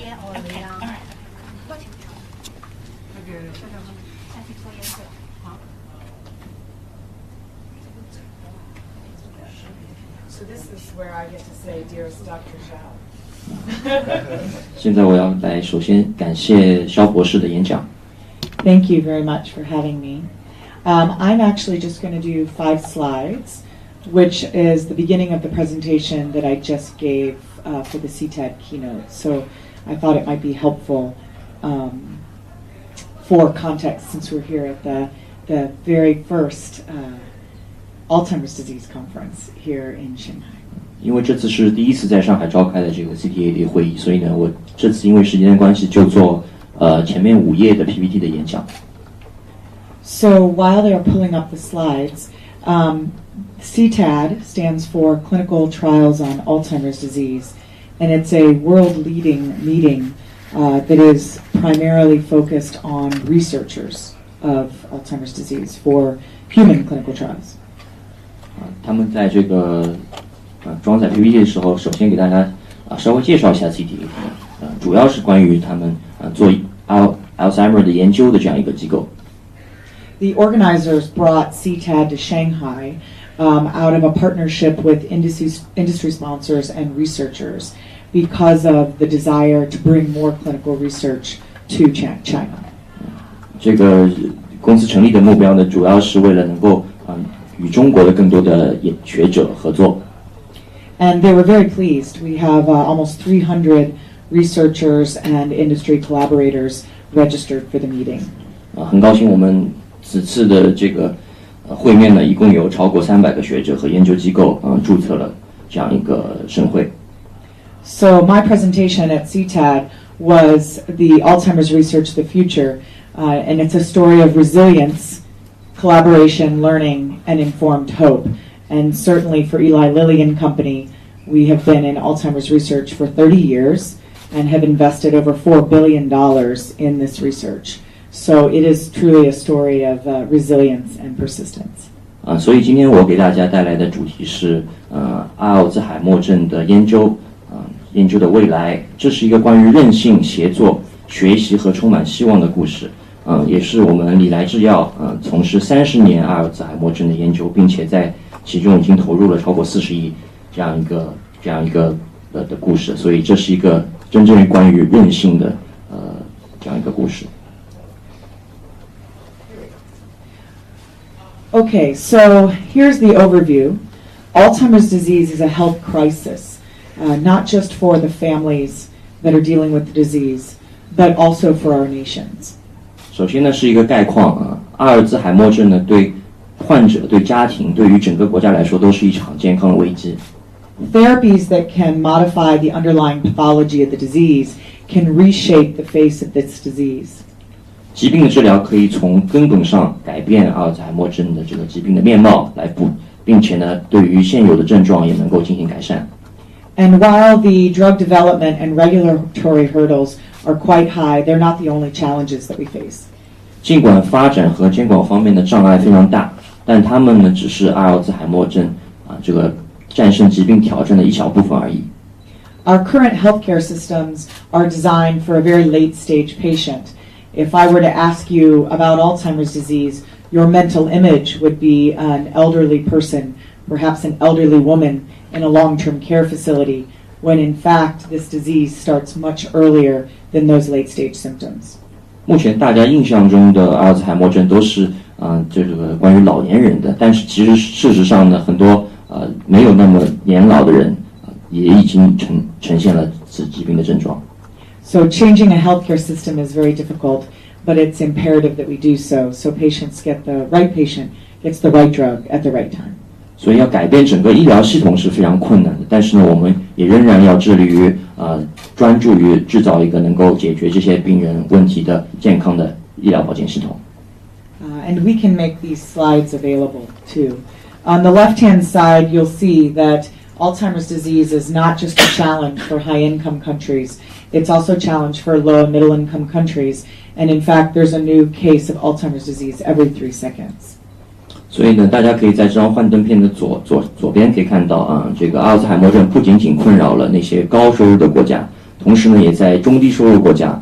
Yeah, or Okay, all right. So this is where I get to say, dearest Dr. Zhao. 现在我要来首先感谢肖博士的演讲。Thank you very much for having me. I'm actually just going to do 5 slides, which is the beginning of the presentation that I just gave for the CTAD keynote. So I thought it might be helpful for context since we're here at the very first Alzheimer's disease conference here in Shanghai. 因为这次是第一次在上海召开的这个 CTAD 会议，所以呢，我这次因为时间的关系就做前面5页的 PPT 的演讲。So while they are pulling up the slides, CTAD stands for Clinical Trials on Alzheimer's Disease, and it's a world-leading meeting that is primarily focused on researchers of Alzheimer's disease for human clinical trials. 他们在这个装载 PPT 的时候，首先给大家稍微介绍一下 CTAD，主要是关于他们做Alzheimer 的研究的这样一个机构。The organizers brought CTAD to Shanghai out of a partnership with industry sponsors and researchers because of the desire to bring more clinical research to China. 这个公司成立的目标呢，主要是为了能够与中国的更多的学者合作。And they were very pleased. We have almost 300 researchers and industry collaborators registered for the meeting. 很高兴我们此次的这个会面呢，一共有超过300个学者和研究机构注册了这样一个盛会。So my presentation at CTAD was the Alzheimer's Research the Future, and it's a story of resilience, collaboration, learning, and informed hope. And certainly for Eli Lilly and Company, we have been in Alzheimer's research for 30 years and have invested over $4 billion in this research. So it is truly a story of resilience and persistence. 所以今天我给大家带来的主题是阿尔兹海默症的研究的未来。这是一个关于韧性、协作、学习和充满希望的故事。也是我们礼来制药从事30年阿尔兹海默症的研究，并且在其中已经投入了超过40亿这样一个的故事，所以这是一个真正关于韧性的这样一个故事。Okay, so here's the overview. Alzheimer's disease is a health crisis, not just for the families that are dealing with the disease, but also for our nations. 首先呢是一个概况阿尔兹海默症呢对患者、对家庭、对于整个国家来说都是一场健康的危机。Therapies that can modify the underlying pathology of the disease can reshape the face of this disease. 疾病的治疗可以从根本上改变阿尔兹海默症的这个疾病的面貌来并且呢对于现有的症状也能够进行改善。And while the drug development and regulatory hurdles are quite high, they're not the only challenges that we face. 尽管发展和监管方面的障碍非常大，但他们呢只是阿尔兹海默症这个战胜疾病挑战的一小部分而已。Our current healthcare systems are designed for a very late stage patient. If I were to ask you about Alzheimer's disease, your mental image would be an elderly person, perhaps an elderly woman in a long-term care facility, when in fact this disease starts much earlier than those late-stage symptoms. 目前大家印象中的阿尔兹海默症都是这个关于老年人的，但是其实事实上呢，很多没有那么年老的人也已经呈现了此疾病的症状。So changing a healthcare system is very difficult, but it's imperative that we do so patients get the right patient gets the right drug at the right time. 所以要改变整个医疗系统是非常困难的，但是呢，我们也仍然要致力于专注于制造一个能够解决这些病人问题的健康的医疗保健系统。And we can make these slides available too. On the left-hand side, you'll see that Alzheimer's disease is not just a challenge for high-income countries. It's also a challenge for low and middle-income countries. And in fact, there's a new case of Alzheimer's disease every 3 seconds. 所以呢，大家可以在这张幻灯片的左边可以看到这个阿尔兹海默症不仅仅困扰了那些高收入的国家，同时呢，也在中低收入国家